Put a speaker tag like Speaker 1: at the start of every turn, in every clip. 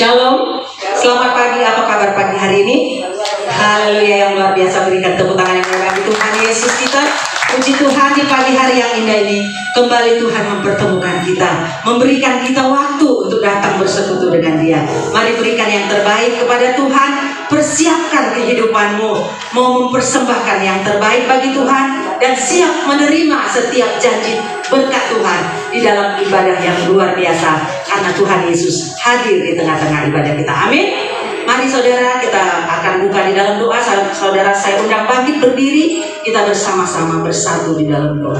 Speaker 1: Shalom, selamat pagi, apa kabar pagi hari ini? Haleluya, yang luar biasa, berikan tepuk tangan yang bagi Tuhan Yesus kita. Puji Tuhan, di pagi hari yang indah ini kembali Tuhan mempertemukan kita, memberikan kita waktu untuk datang bersekutu dengan Dia. Mari berikan yang terbaik kepada Tuhan, persiapkan kehidupanmu, mau mempersembahkan yang terbaik bagi Tuhan, dan siap menerima setiap janji berkat Tuhan di dalam ibadah yang luar biasa, karena Tuhan Yesus hadir di tengah-tengah ibadah kita. Amin. Mari saudara, kita akan buka di dalam doa. Saudara, saya undang bangkit berdiri, kita bersama-sama bersatu di dalam doa.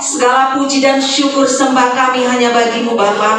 Speaker 1: Segala puji dan syukur sembah kami hanya bagi-Mu Bapa.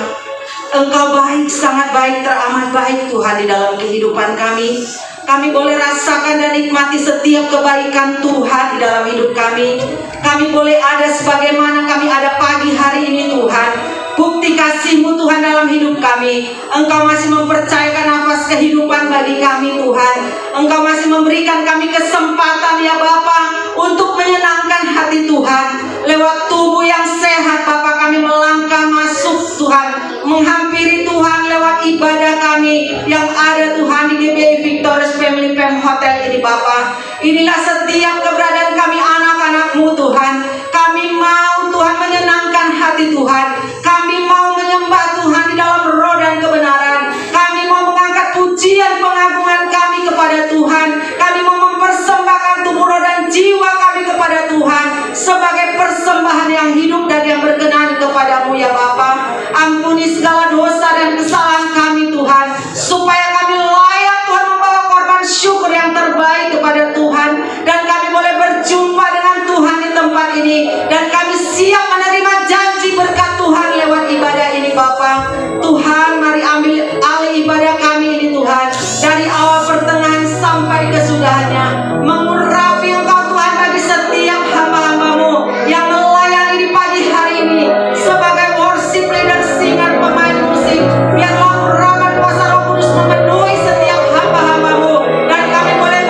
Speaker 1: Engkau baik, sangat baik, teramat baik Tuhan di dalam kehidupan kami. Kami boleh rasakan dan nikmati setiap kebaikan Tuhan di dalam hidup kami. Kami boleh ada sebagaimana kami ada pagi hari ini Tuhan. Bukti kasih-Mu Tuhan dalam hidup kami. Engkau masih mempercayakan nafas kehidupan bagi kami Tuhan. Engkau masih memberikan kami kesempatan ya Bapa untuk menyenangkan hati Tuhan. Lewat tubuh yang sehat Bapa, kami melangkah masuk Tuhan, menghampiri Tuhan lewat ibadah kami yang ada Tuhan di GBI Victorious Family Fam Hotel ini Bapa. Inilah setiap keberadaan kami anak-anak-Mu Tuhan. Kami mau Tuhan menyenangkan hati Tuhan. Kami mau menyembah Tuhan di dalam roh dan kebenaran. Kami mau mengangkat pujian pengagungan kami kepada Tuhan. Kami mau mempersembahkan tubuh, roh dan jiwa kami kepada Tuhan sebagai persembahan yang hidup dan yang berkenan kepadamu ya Bapa. Ampuni segala dosa dan kesalahan kami Tuhan, supaya kami layak Tuhan membawa korban syukur yang terbaik kepada Tuhan, dan kami boleh berjumpa dengan Tuhan di tempat ini, dan kami siap menerima janji berkat Tuhan lewat ibadah ini Bapa. Tuhan, mari ambil alih ibadah kami ini Tuhan, dari awal pertengahan sampai kesudahannya. Mengurapi Engkau Tuhan bagi setiap hamba-hamba-Mu yang melayani di pagi hari ini sebagai worship leader, singer, pemain musik. Biarlah urapan kuasa Roh Kudus memenuhi setiap hamba-hamba-Mu, dan kami boleh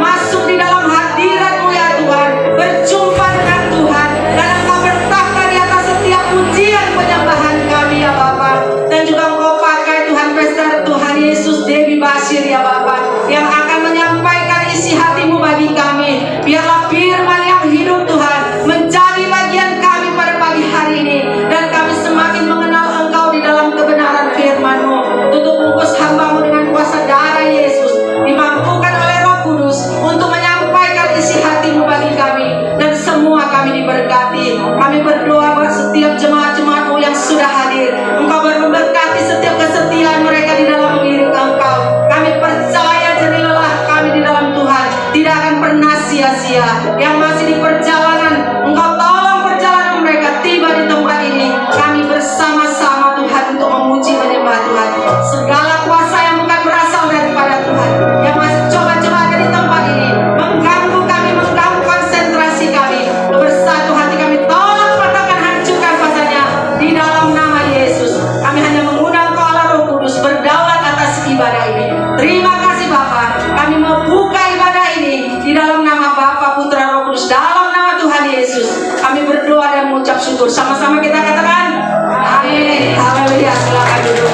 Speaker 1: masuk di dalam hadirat-Mu ya Tuhan, berjumpa dengan Tuhan, dan Engkau bertahta di atas setiap pujian penyembahan kami ya Bapa. Dan juga Engkau pakai Tuhan Pastor Tuhan Yesus Dewi Basir ya Bapa, yang akan menyampaikan isi hati-Mu bagi kami. Biarlah firman yang hidup Tuhan menjadi bagian kami pada pagi hari ini, dan kami semakin mengenal Engkau di dalam kebenaran firman-Mu. Tutup bungkus hamba-Mu dengan kuasa darah Yesus, dimampukan oleh Roh Kudus untuk menyampaikan isi hati-Mu bagi kami, dan semua kami diberkati. Kami berdoa buat setiap jemaat-jemaat-Mu yang sudah hadir. Engkau memberkati setiap kesetiaan mereka di dalam diri Engkau. Kami percaya jerih lelah kami di dalam Tuhan tidak akan pernah sia-sia. Yang masih di perjalanan, Engkau tolong perjalanan mereka tiba di tempat ini. Kami bersama-sama Tuhan untuk memuji menyembah Tuhan. Segala kuasa yang bukan berasal daripada Tuhan, yang masih coba-coba ada di tempat ini, mengganggu kami, mengganggu konsentrasi kami, bersatu hati kami, tolong patahkan, hancurkan kuasanya di dalam nama Yesus. Kami hanya mengundang Kau Allah Roh Kudus berdaulat atas ibadah ini. Terima kasih Bapa. Kami mau buka ibadah ini di dalam nama Bapa, Putra, Roh Kudus, dalam nama Tuhan Yesus. Kami berdoa dan mengucap syukur. Sama-sama kita katakan amin. Haleluya. Silakan duduk.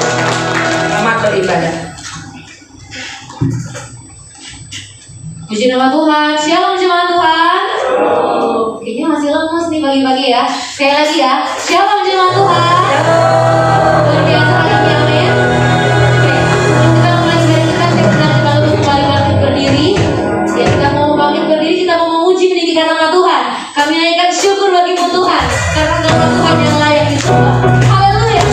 Speaker 1: Selamat beribadah.
Speaker 2: Puji nama Tuhan. Shalom jemaat Tuhan. Kayaknya masih lemes nih pagi-pagi ya. Sekali lagi ya. Shalom jemaat Tuhan. Luar biasa hari ini, amin. Oke, kita mulai dari kita bangkit berdiri. Ya, kita mau bangkit berdiri, kita mau memuji meninggikan nama Tuhan. Kami naikkan syukur bagi-Mu Tuhan, karena nama Tuhan yang layak disembah. Haleluya.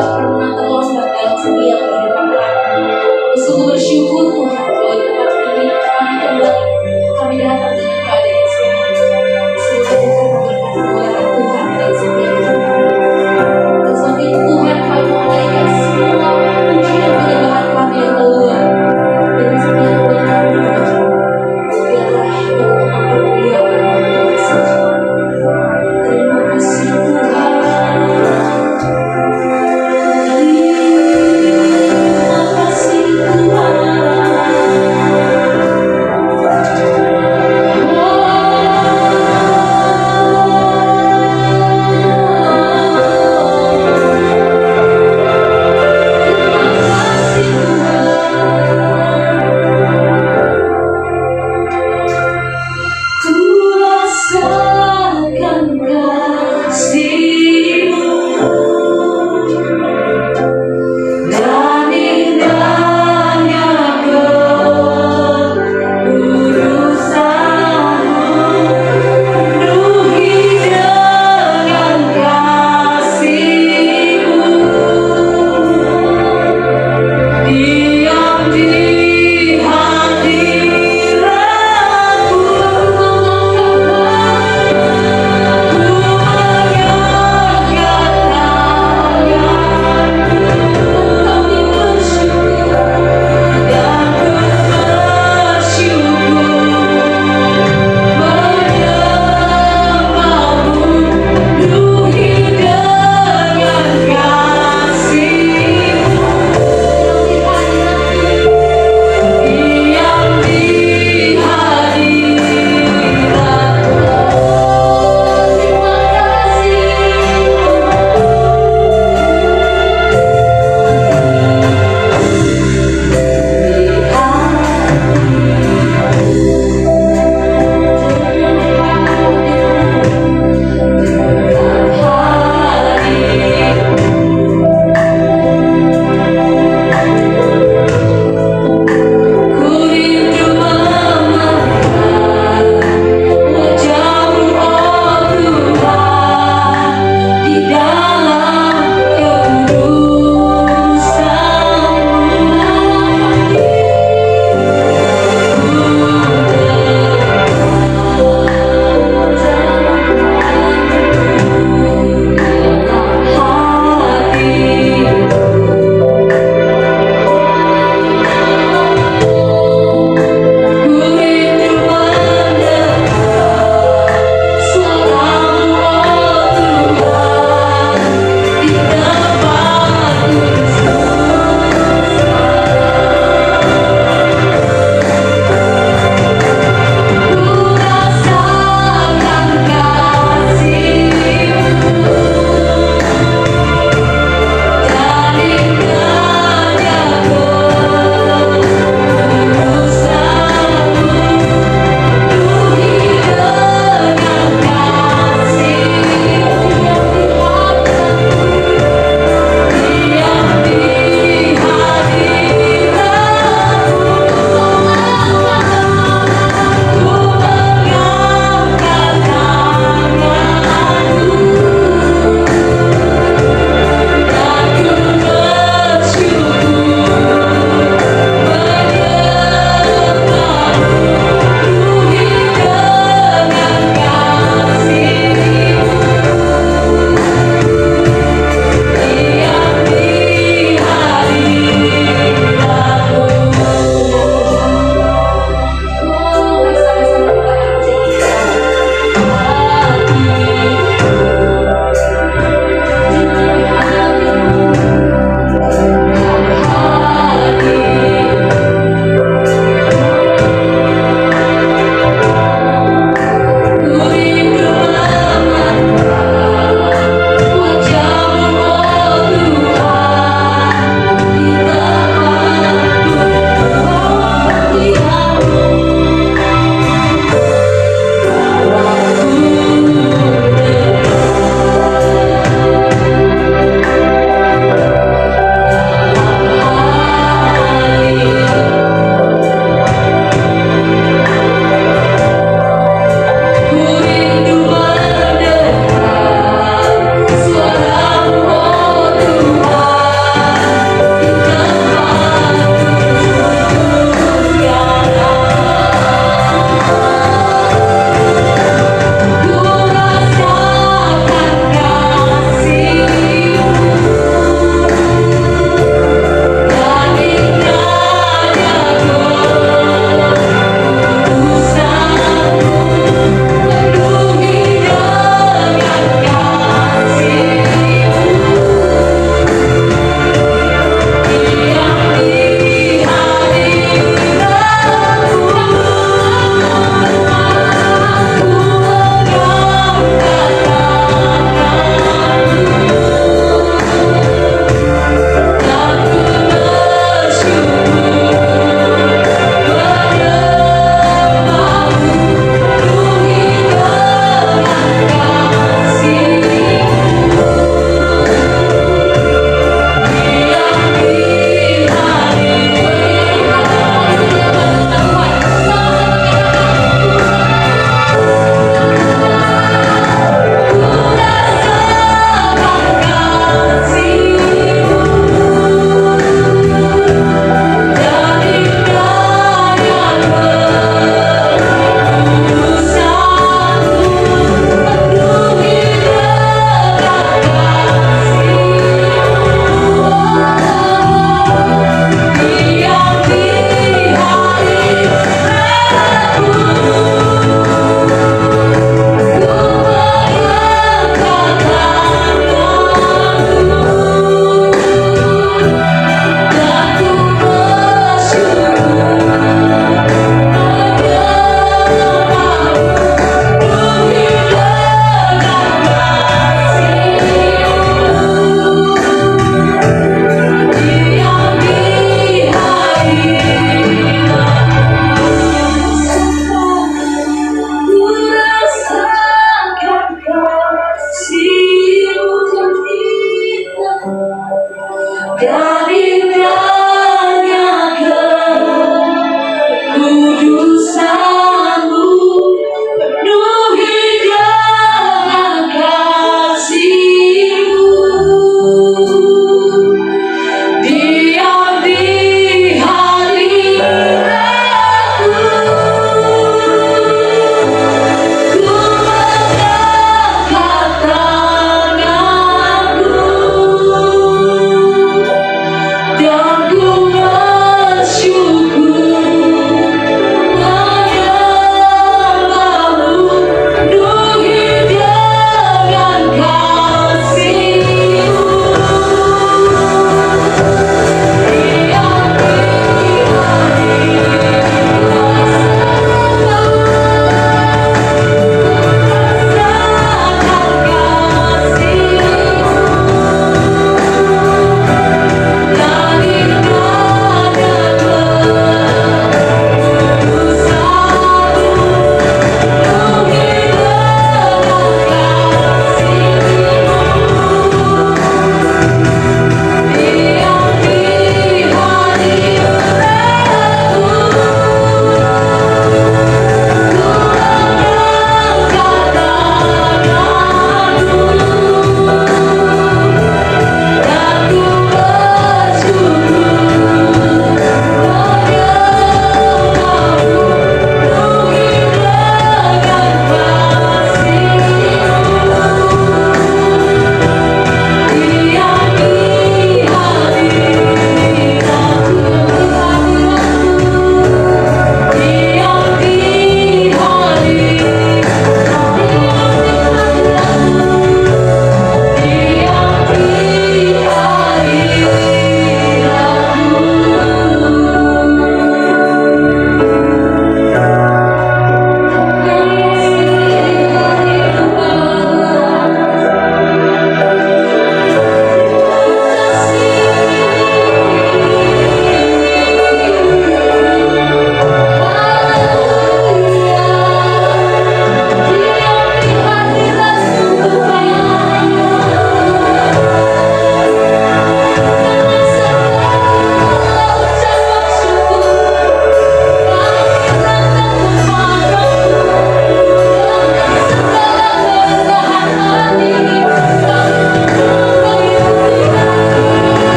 Speaker 2: tidak pernah terlambat dalam setiap kehidupan kami. Sungguh bersyukur Tuhan bahwa di tempat ini kami kembali, kami datang dengan keadaan yang sehat. Semoga Tuhan memberikan kemuliaan Tuhan dalam setiap hidup kami. Dan sebab itu Tuhan, kami menaikkan semua pujian penyembahan kami yang keluar dari setiap mulut kami Tuhan. Biarlah yang mempermuliakan nama Tuhan saja. Terima kasih Tuhan.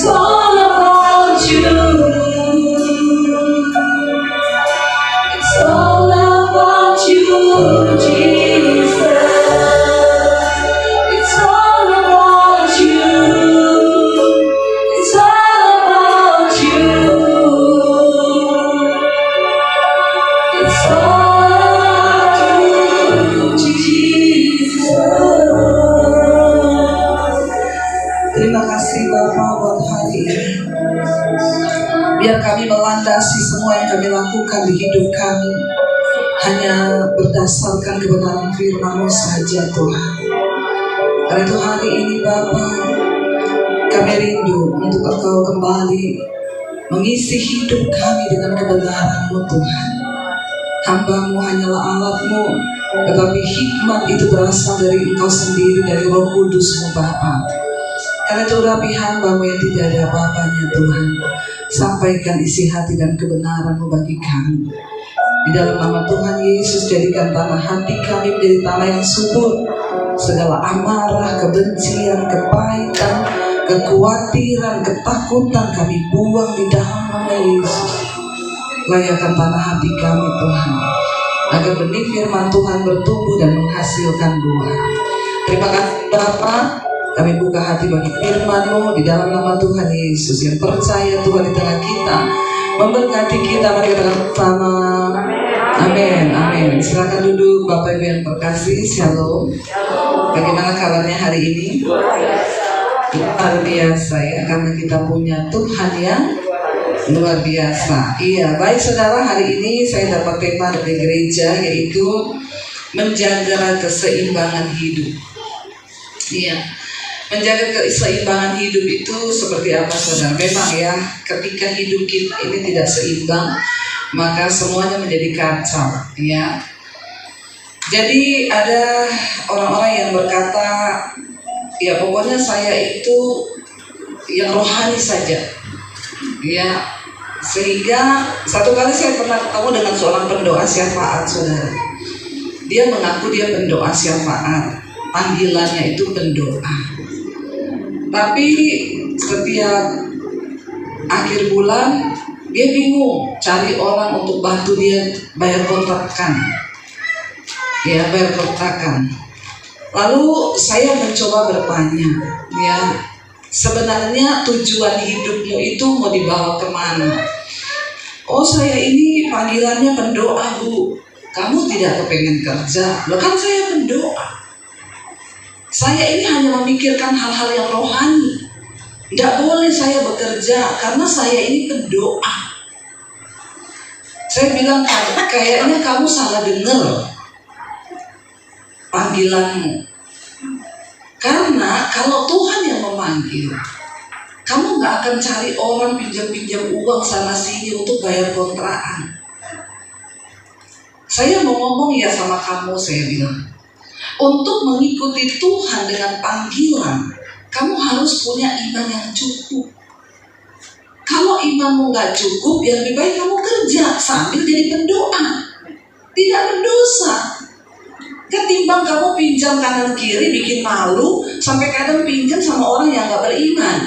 Speaker 1: all about you. It's all about you, Jesus. It's all about you. It's all about you. It's all about you, Jesus. Terima kasih Bapak buat hari ini. Biar kami melandasi semua yang kami lakukan di hidup kami hanya berdasarkan kebenaran firman-Mu saja Tuhan. Karena itu hari ini Bapa, kami rindu untuk Engkau kembali mengisi hidup kami dengan kebenaran-Mu Tuhan. Hamba-Mu hanyalah alat-Mu, tetapi hikmat itu berasal dari Engkau sendiri, dari Roh Kudus-Mu Bapa. Karena itu urapi hamba-Mu yang tidak ada apa-apanya Tuhan. Sampaikan isi hati dan kebenaran-Mu bagi kami. Di dalam nama Tuhan Yesus, jadikan tanah hati kami menjadi tanah yang subur. Segala amarah, kebencian, kepahitan, kekhawatiran, ketakutan kami buang di dalam nama Yesus. Layakkan tanah hati kami Tuhan, agar benih firman Tuhan bertumbuh dan menghasilkan buah. Terima kasih Bapa. Kami buka hati bagi firman-Mu di dalam nama Tuhan Yesus. Yang percaya Tuhan di tengah kita, memberkati kita. Mari kita bersama. Amin, amin. Silakan duduk Bapak Ibu yang terkasih. Shalom. Bagaimana kabarnya hari ini? Luar biasa ya, karena kita punya Tuhan yang luar biasa. Iya, baik saudara, hari ini saya dapat tema dari gereja, yaitu menjaga keseimbangan hidup. Iya, menjaga keseimbangan hidup itu seperti apa saudara? Memang ya, ketika hidup kita ini tidak seimbang, maka semuanya menjadi kacau ya. Jadi ada orang-orang yang berkata, ya pokoknya saya itu yang rohani saja ya. Sehingga satu kali saya pernah ketemu dengan seorang pendoa syafaat saudara. Dia mengaku dia pendoa syafaat, panggilannya itu pendoa. Tapi setiap akhir bulan dia bingung cari orang untuk bantu dia bayar kontrakan. Ya, bayar kontrakan. Lalu saya mencoba bertanya, ya, sebenarnya tujuan hidupmu itu mau dibawa kemana? Oh, saya ini panggilannya pendoa, Bu. Kamu tidak kepengen kerja? Loh, kan saya pendoa. Saya ini hanya memikirkan hal-hal yang rohani. Tidak boleh saya bekerja karena saya ini pendoa. Saya bilang, kayaknya kamu salah dengar panggilanmu. Karena kalau Tuhan yang memanggil, kamu gak akan cari orang pinjam-pinjam uang sana sini untuk bayar kontrakan. Saya mau ngomong ya sama kamu, saya bilang, untuk mengikuti Tuhan dengan panggilan, kamu harus punya iman yang cukup. Kalau imanmu gak cukup, ya lebih baik kamu kerja sambil jadi pendoa. Tidak berdosa. Ketimbang kamu pinjam kanan kiri bikin malu, sampai kadang pinjam sama orang yang gak beriman.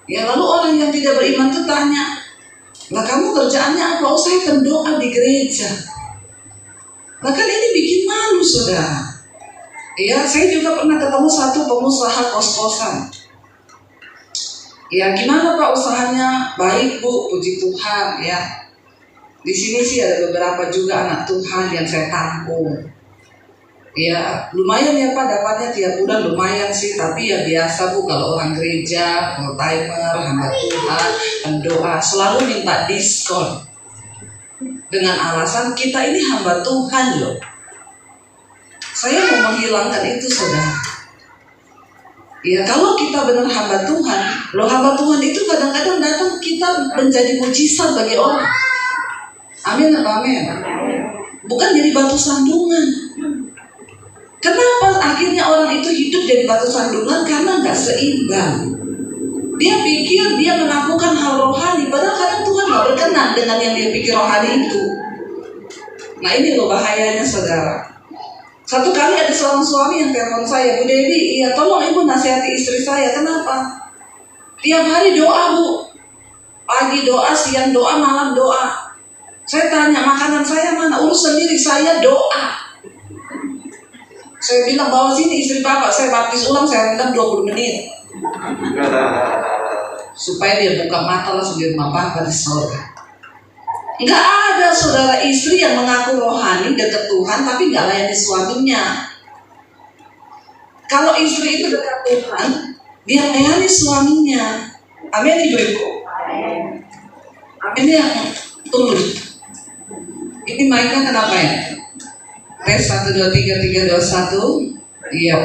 Speaker 1: Ya, lalu orang yang tidak beriman tuh tanya, lah kamu kerjaannya apa? Oh, saya pendoa di gereja. Lah kan ini bikin malu saudara. Ya, saya juga pernah ketemu satu pengusaha kos-kosan. Ya, gimana Pak usahanya? Baik Bu, puji Tuhan ya. Di sini sih ada beberapa juga anak Tuhan yang saya tampung. Ya lumayan ya Pak, dapatnya tiap bulan lumayan sih. Tapi ya biasa Bu, kalau orang gereja, full timer, hamba Tuhan, pendoa, selalu minta diskon dengan alasan kita ini hamba Tuhan loh. Saya mau menghilangkan itu saudara. Ya kalau kita benar hamba Tuhan, loh hamba Tuhan itu kadang-kadang datang kita menjadi mujizat bagi orang. Amin apa amin? Bukan jadi batu sandungan. Kenapa akhirnya orang itu hidup jadi batu sandungan? Karena gak seimbang. Dia pikir dia melakukan hal rohani, padahal kadang Tuhan gak berkenan dengan yang dia pikir rohani itu. Nah ini loh bahayanya saudara. Satu kali ada seorang suami yang telepon saya, Bu Dewi, iya tolong ibu nasihati istri saya. Kenapa? Tiap hari doa Bu, pagi doa, siang doa, malam doa. Saya tanya makanan saya mana, urus sendiri, saya doa. Saya bilang bawa sini istri bapak, saya baptis ulang, saya rendam 20 menit. Supaya dia buka mata langsung di rumah bapak di sorga. Nggak ada saudara istri yang mengaku rohani dekat Tuhan tapi nggak layani suaminya. Kalau istri itu dekat Tuhan, dia layani suaminya. Amin ibu-ibu. Amin ya. Tunggu. Ini mic-nya kenapa ya? Tes 1 2 3 3 2 1. Iya.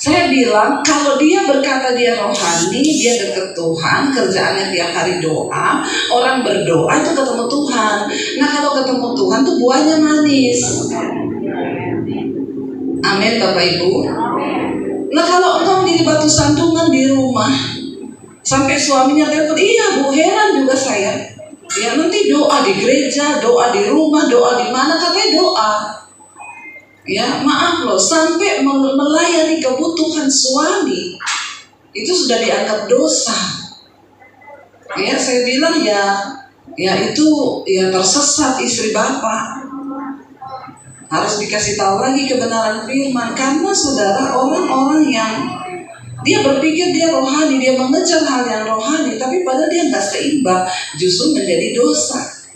Speaker 1: Saya bilang kalau dia berkata dia rohani, dia dekat Tuhan, kerjaannya tiap hari doa, orang berdoa itu ketemu Tuhan. Nah kalau ketemu Tuhan tuh buahnya manis. Amin Bapak Ibu. Nah kalau engkau menjadi batu sandungan di rumah, sampai suaminya telepon, iya Bu, heran juga saya. Ya nanti doa di gereja, doa di rumah, doa di mana, katanya doa. Ya maaf loh, sampai melayani kebutuhan suami itu sudah dianggap dosa. Ya saya bilang ya itu ya tersesat istri bapak. Harus dikasih tahu lagi kebenaran firman, karena saudara orang-orang yang dia berpikir dia rohani, dia mengejar hal yang rohani, tapi padahal dia nggak seimbang, justru menjadi dosa.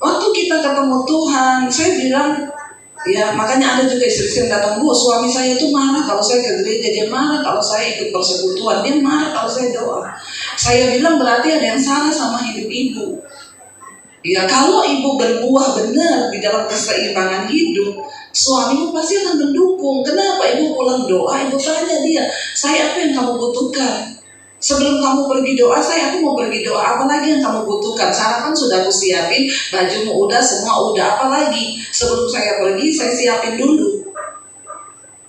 Speaker 1: Waktu kita ketemu Tuhan, saya bilang, ya makanya ada juga istri-istri yang datang, Bu, suami saya itu marah kalau saya ke gereja, dia marah kalau saya ikut persekutuan, dia marah kalau saya doa. Saya bilang berarti ada yang salah sama hidup ibu. Ya kalau ibu berbuah benar di dalam keseimbangan hidup, suamimu pasti akan mendukung. Kenapa ibu pulang doa, ibu tanya dia, saya apa yang kamu butuhkan? Sebelum kamu pergi doa, aku mau pergi doa, apa lagi yang kamu butuhkan? Sarapan sudah aku siapin, bajumu udah, semua udah, apa lagi? Sebelum saya pergi, saya siapin dulu.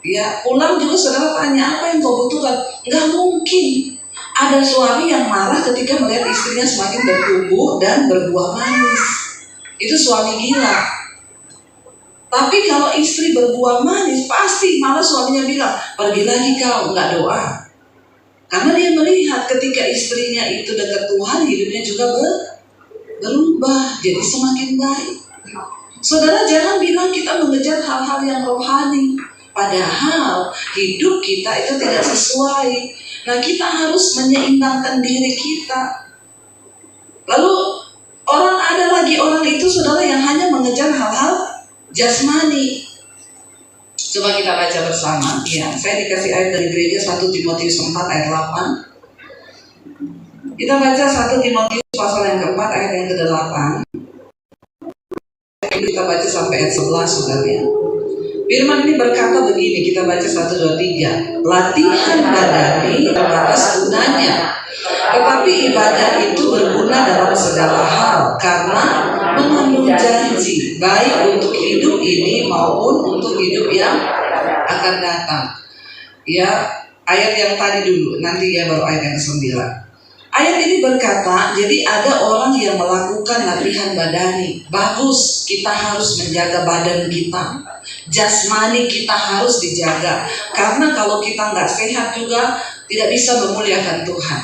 Speaker 1: Ya, pulang juga saudara tanya, apa yang kau butuhkan? Nggak mungkin ada suami yang marah ketika melihat istrinya semakin bertumbuh dan berbuah manis. Itu suami gila. Tapi kalau istri berbuah manis, pasti malah suaminya bilang, pergi lagi kau, nggak doa. Karena dia melihat ketika istrinya itu dekat Tuhan, hidupnya juga berubah, jadi semakin baik. Saudara jangan bilang kita mengejar hal-hal yang rohani, padahal hidup kita itu tidak sesuai. Nah kita harus menyeimbangkan diri kita. Lalu ada lagi orang itu saudara yang hanya mengejar hal-hal jasmani. Coba kita baca bersama. Ya, saya dikasih ayat dari gereja 1 Timotius 4 ayat 8. Kita baca 1 Timotius pasal yang keempat ayat yang ke-8. Kita baca sampai ayat 11 saudara. Firman ini berkata begini, kita baca 1 2 3. Latihan badani terbatas gunanya, tetapi ibadah itu berguna dalam segala hal karena mengandung janji baik untuk hidup ini maupun untuk hidup yang akan datang. Ya, ayat yang tadi dulu, nanti ya baru ayat yang ke-9. Ayat ini berkata, jadi ada orang yang melakukan latihan badani. Bagus, kita harus menjaga badan kita. Jasmani kita harus dijaga. Karena kalau kita nggak sehat juga tidak bisa memuliakan Tuhan.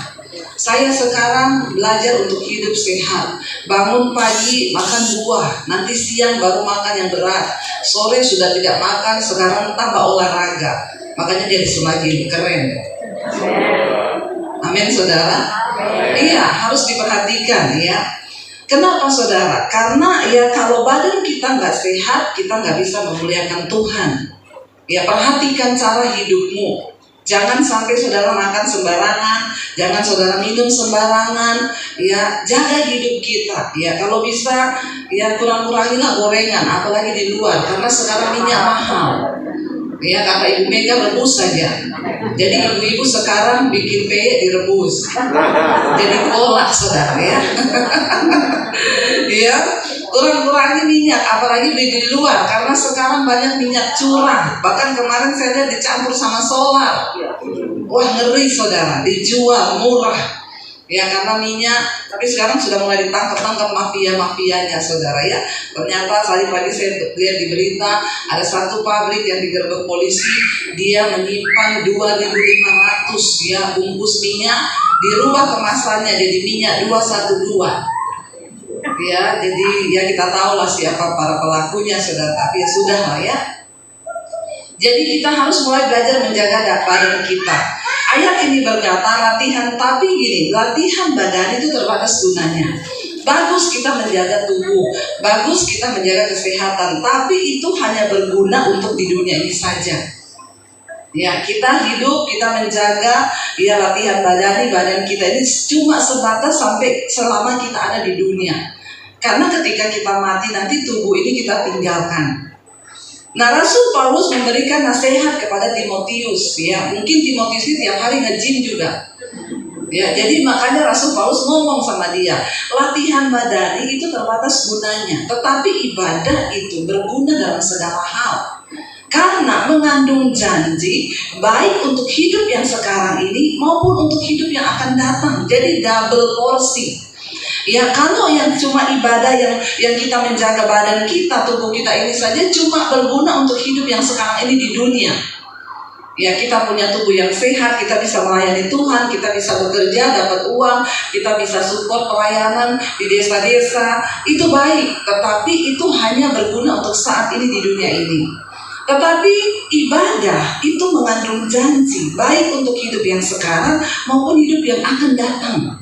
Speaker 1: Saya sekarang belajar untuk hidup sehat. Bangun pagi makan buah, nanti siang baru makan yang berat. Sore sudah tidak makan, sekarang tambah olahraga. Makanya jadi semakin keren. Amin saudara. Iya, harus diperhatikan ya. Kenapa saudara? Karena ya kalau badan kita nggak sehat, kita nggak bisa memuliakan Tuhan. Ya perhatikan cara hidupmu. Jangan sampai saudara makan sembarangan, jangan saudara minum sembarangan. Ya jaga hidup kita. Ya kalau bisa ya kurang-kurangilah gorengan, apalagi di luar. Karena sekarang minyak mahal. Ya kata Ibu Mega rebus saja. Jadi ibu-ibu sekarang bikin peyek direbus. Jadi kolak saudara ya. Ya kurang-kurangi minyak, apalagi beli di luar. Karena sekarang banyak minyak curah. Bahkan kemarin saya lihat dicampur sama solar. Wah ngeri saudara, dijual murah.
Speaker 3: Ya karena minyak, tapi sekarang sudah mulai ditangkap mafia-mafianya saudara ya. Ternyata tadi pagi saya lihat di berita ada satu pabrik yang digerebek polisi, dia menyimpan 2.500 ya bungkus minyak, dirubah kemasannya jadi minyak 212. Ya, jadi ya kita tahu lah siapa para pelakunya saudara, tapi ya sudah lah ya. Jadi kita harus mulai belajar menjaga badan kita. Ayat ini berkata latihan, tapi gini, latihan badan itu terbatas gunanya. Bagus kita menjaga tubuh, bagus kita menjaga kesehatan, tapi itu hanya berguna untuk di dunia ini saja. Ya, kita hidup, kita menjaga ya latihan badan kita ini cuma sebatas sampai selama kita ada di dunia. Karena ketika kita mati nanti tubuh ini kita tinggalkan. Nah, Rasul Paulus memberikan nasihat kepada Timotius, ya mungkin Timotius ini tiap hari nge-gym juga, ya jadi makanya Rasul Paulus ngomong sama dia, latihan badani itu terbatas gunanya, tetapi ibadah itu berguna dalam segala hal, karena mengandung janji baik untuk hidup yang sekarang ini maupun untuk hidup yang akan datang, jadi double porsi. Ya kalau yang cuma ibadah yang kita menjaga badan kita, tubuh kita ini saja cuma berguna untuk hidup yang sekarang ini di dunia. Ya kita punya tubuh yang sehat, kita bisa melayani Tuhan, kita bisa bekerja, dapat uang, kita bisa support pelayanan di desa-desa, itu baik. Tetapi itu hanya berguna untuk saat ini di dunia ini. Tetapi ibadah itu mengandung janji baik untuk hidup yang sekarang maupun hidup yang akan datang.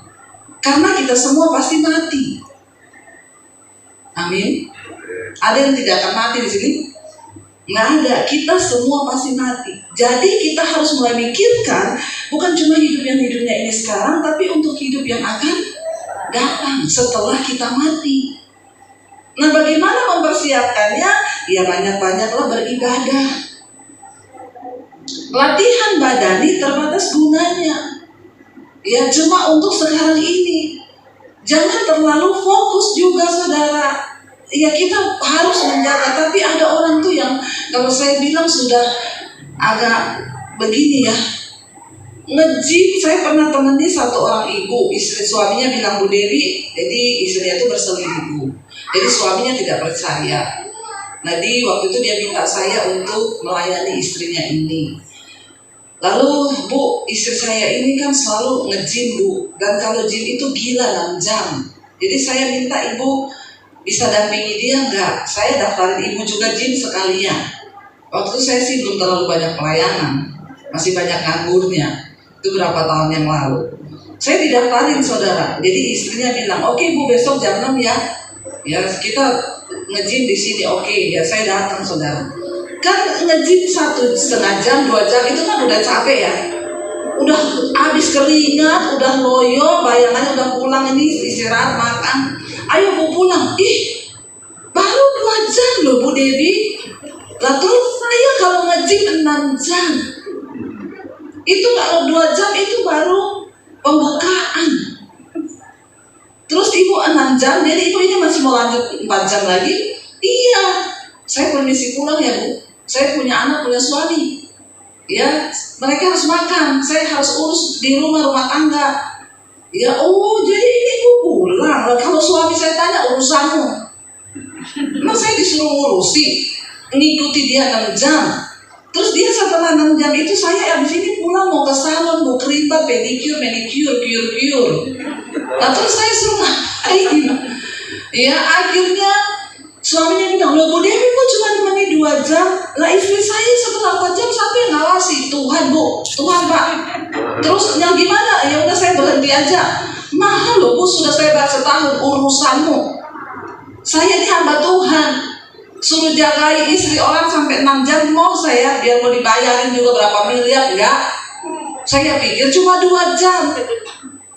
Speaker 3: Karena kita semua pasti mati. Amin. Ada yang tidak akan mati di sini? Nggak ada. Kita semua pasti mati. Jadi kita harus mulai mikirkan bukan cuma hidup yang hidupnya ini sekarang, tapi untuk hidup yang akan datang setelah kita mati. Nah, bagaimana mempersiapkannya? Ya banyak-banyaklah beribadah. Latihan badani terbatas gunanya. Ya cuma untuk sekarang ini. Jangan terlalu fokus juga saudara. Ya kita harus menjaga. Tapi ada orang tuh yang kalau saya bilang sudah agak begini ya, nge-gym. Saya pernah temani satu orang ibu, istri suaminya bilang Bu Dewi, jadi istrinya itu berselingkuh. Jadi suaminya tidak percaya. Nah waktu itu dia minta saya untuk melayani istrinya ini. Lalu Bu, istri saya ini kan selalu nge-gym Bu, dan kalau gym itu gila 6 jam. Jadi saya minta Ibu bisa dampingi dia enggak? Saya daftarin Ibu juga gym sekalian. Waktu itu saya sih belum terlalu banyak pelayanan, masih banyak nganggurnya. Itu berapa tahun yang lalu. Saya didaftarin saudara. Jadi istrinya bilang, oke Bu besok jam 6 ya. Ya kita nge-gym di sini, oke ya saya datang saudara. Kan nge-gym 1,5 jam, 2 jam itu kan udah capek ya. Udah habis keringat, udah loyo, bayangannya udah pulang ini istirahat makan. Ayo Bu pulang. Ih, baru 2 jam loh Bu Dewi. Lah terus saya kalau nge-gym 6 jam. Itu kalau 2 jam itu baru pembukaan. Terus Ibu 6 jam, jadi Ibu ini masih mau lanjut 4 jam lagi? Iya. Saya permisi pulang ya Bu. Saya punya anak, punya suami. Ya, mereka harus makan. Saya harus urus di rumah tangga. Ya, oh jadi ini Ibu pulang. Kalau suami saya tanya urusanmu. Emang saya disuruh ngurusi, ngikuti dia 6 jam. Terus dia setelah 6 jam itu saya abis ini pulang mau ke salon, mau keribat, pedicure, manicure, cure. Nah terus saya suruh ngapain? Ya akhirnya suaminya bilang, loh Bu Dewi kok cuma nemani 2 jam? Lah istri saya setelah 4 jam siapa yang ngawasi? Tuhan Bu, Tuhan Pak. Terus yang gimana? Ya udah saya berhenti aja. Mahal loh Bu, sudah saya bayar setahun, urusanmu. Saya ini hamba Tuhan. Suruh jagain istri orang sampai 6 jam mau saya, biar mau dibayarin juga berapa miliar, enggak. Saya pikir cuma 2 jam.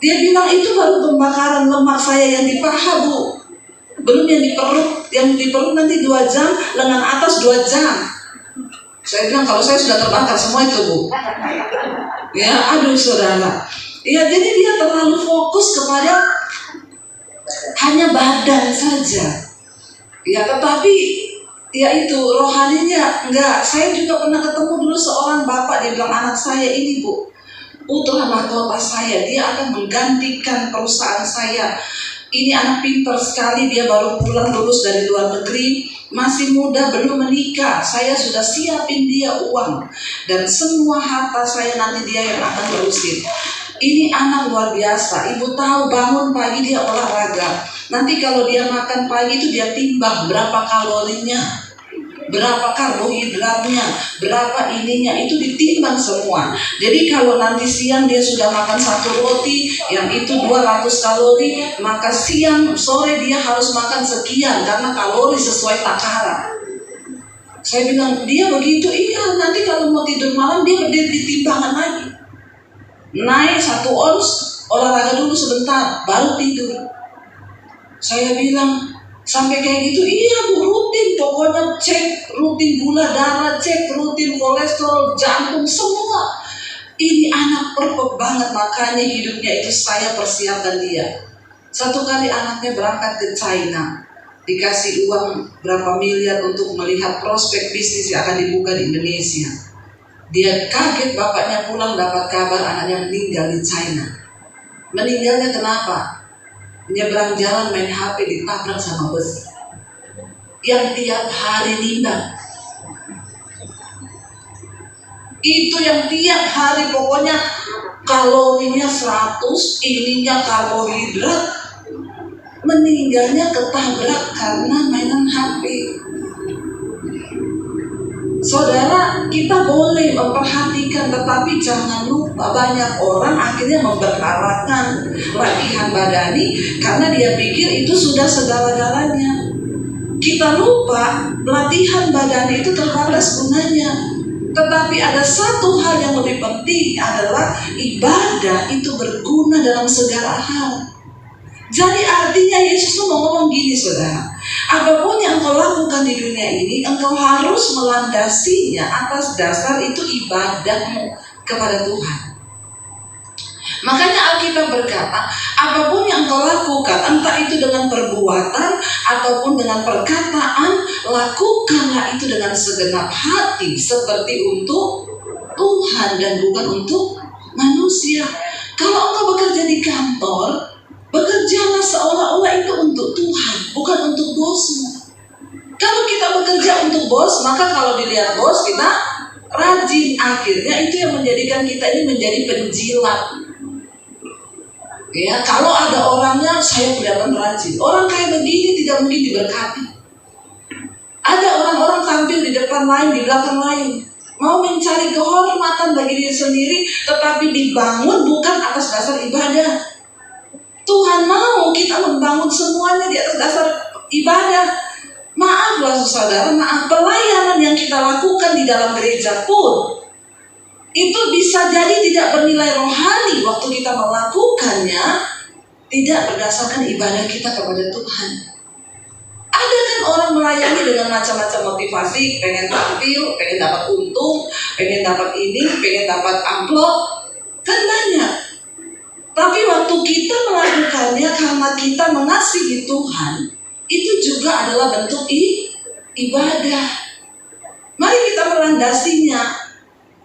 Speaker 3: Dia bilang itu baru pembakaran lemak saya yang di paha Bu. Belum yang di perut nanti 2 jam, lengan atas 2 jam. Saya bilang kalau saya sudah terbakar semua itu Bu. Ya aduh saudara. Ya jadi dia terlalu fokus kepada hanya badan saja. Ya tetapi ya itu rohaninya enggak. Saya juga pernah ketemu dulu seorang bapak, dia bilang anak saya ini Bu, putra mahkota saya, dia akan menggantikan perusahaan saya. Ini anak pintar sekali, dia baru pulang lulus dari luar negeri, masih muda, belum menikah. Saya sudah siapin dia uang, dan semua harta saya nanti dia yang akan terusin. Ini anak luar biasa. Ibu tahu, bangun pagi dia olahraga. Nanti kalau dia makan pagi itu dia timbang berapa kalorinya, berapa karbohidratnya, berapa ininya, itu ditimbang semua. Jadi kalau nanti siang dia sudah makan 1 roti yang itu 200 kalori, maka siang sore dia harus makan sekian karena kalori sesuai takaran. Saya bilang, dia begitu, iya, nanti kalau mau tidur malam dia berdiri di timbangan lagi. Naik 1 ons, olahraga dulu sebentar, baru tidur. Saya bilang, sampai kayak gitu, iya Bu, rutin, pokoknya cek rutin gula darah, cek rutin kolesterol, jantung, semua. Ini anak perfect banget, makanya hidupnya itu saya persiapkan dia. Satu kali anaknya berangkat ke China, dikasih uang berapa miliar untuk melihat prospek bisnis yang akan dibuka di Indonesia. Dia kaget, bapaknya pulang dapat kabar anaknya meninggal di China. Meninggalnya kenapa? Nyebrang jalan main HP ditabrak sama bus yang tiap hari nimbang. Itu yang tiap hari pokoknya kalorinya 100, ininya karbohidrat. Meninggalnya ketabrak karena mainan HP. Saudara, kita boleh memperhatikan, tetapi jangan lupa banyak orang akhirnya memberkarakan latihan badani karena dia pikir itu sudah segala-galanya. Kita lupa latihan badani itu terbatas gunanya. Tetapi ada satu hal yang lebih penting, adalah ibadah itu berguna dalam segala hal. Jadi artinya Yesus tuh mau ngomong gini, saudara, apapun yang engkau lakukan di dunia ini, engkau harus melandasinya atas dasar itu ibadahmu kepada Tuhan. Makanya Alkitab berkata, apapun yang engkau lakukan, entah itu dengan perbuatan ataupun dengan perkataan, lakukanlah itu dengan segenap hati, seperti untuk Tuhan dan bukan untuk manusia. Kalau engkau bekerja di kantor, bekerjalah seolah-olah itu untuk Tuhan, bukan untuk bosmu. Kalau kita bekerja untuk bos, maka kalau dilihat bos kita rajin, akhirnya itu yang menjadikan kita ini menjadi penjilat. Ya, kalau ada orangnya saya kelihatan rajin, orang kayak begini tidak mungkin diberkati. Ada orang-orang tampil di depan lain, di belakang lain, mau mencari kehormatan bagi diri sendiri, tetapi dibangun bukan atas dasar ibadah. Tuhan mau kita membangun semuanya di atas dasar ibadah. Maaflah saudara, maaf, pelayanan yang kita lakukan di dalam gereja pun itu bisa jadi tidak bernilai rohani waktu kita melakukannya tidak berdasarkan ibadah kita kepada Tuhan. Ada kan orang melayani dengan macam-macam motivasi, pengen tampil, pengen dapat untung, pengen dapat ini, pengen dapat amplop, kan banyak. Tapi waktu kita melakukannya karena kita mengasihi Tuhan, itu juga adalah bentuk ibadah. Mari kita melandasinya.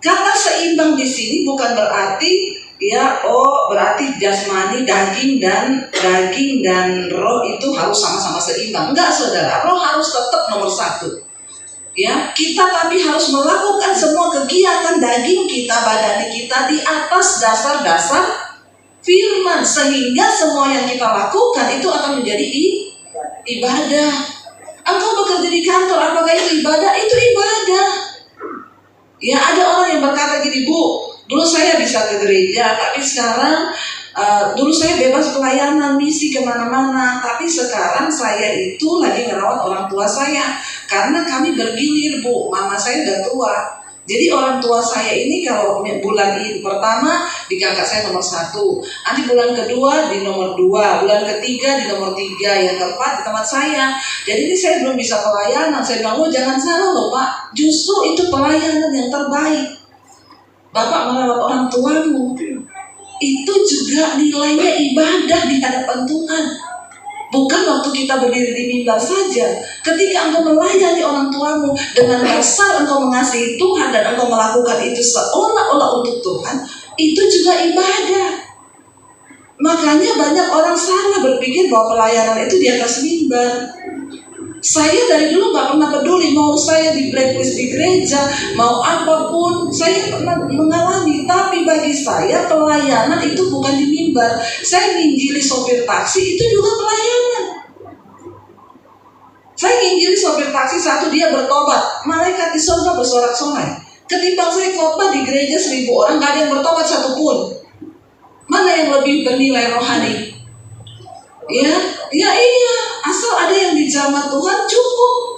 Speaker 3: Kata seimbang di sini bukan berarti berarti jasmani, daging dan roh itu harus sama-sama seimbang. Enggak, saudara, roh harus tetap nomor 1. Ya, kita tapi harus melakukan semua kegiatan daging kita, badani kita di atas dasar-dasar firman, sehingga semua yang kita lakukan itu akan menjadi ibadah. Engkau bekerja di kantor, apakah itu ibadah? Itu ibadah. Ya, ada orang yang berkata gini, Bu, dulu saya bisa ke gereja, tapi sekarang dulu saya bebas pelayanan misi kemana-mana, tapi sekarang saya itu lagi merawat orang tua saya karena kami bergilir, Bu. Mama saya udah tua. Jadi orang tua saya ini kalau bulan pertama di kakak saya nomor 1, nanti bulan kedua di nomor 2, bulan ketiga di nomor 3, yang keempat di tempat saya. Jadi ini saya belum bisa pelayanan. Saya bilang, jangan salah loh Pak, justru itu pelayanan yang terbaik. Bapak merawat orang tuamu, itu juga nilainya ibadah di hadapan Tuhan. Bukan waktu kita berdiri di mimbar saja. Ketika engkau melayani orang tuamu dengan dasar engkau mengasihi Tuhan dan engkau melakukan itu seolah-olah untuk Tuhan, itu juga ibadah. Makanya banyak orang salah berpikir bahwa pelayanan itu di atas mimbar. Saya dari dulu gak pernah peduli, mau saya di blacklist di gereja, mau apapun, saya pernah mengalami. Tapi bagi saya pelayanan itu bukan di mimbar. Saya nginjili sopir taksi itu juga pelayanan. Saya nginjili sopir taksi, satu dia bertobat, malaikat di surga bersorak-sorai. Ketimbang saya khotbah di gereja 1000 orang, gak ada yang bertobat satupun. Mana yang lebih bernilai rohani? Ya iya, asal ada yang dijamah Tuhan cukup.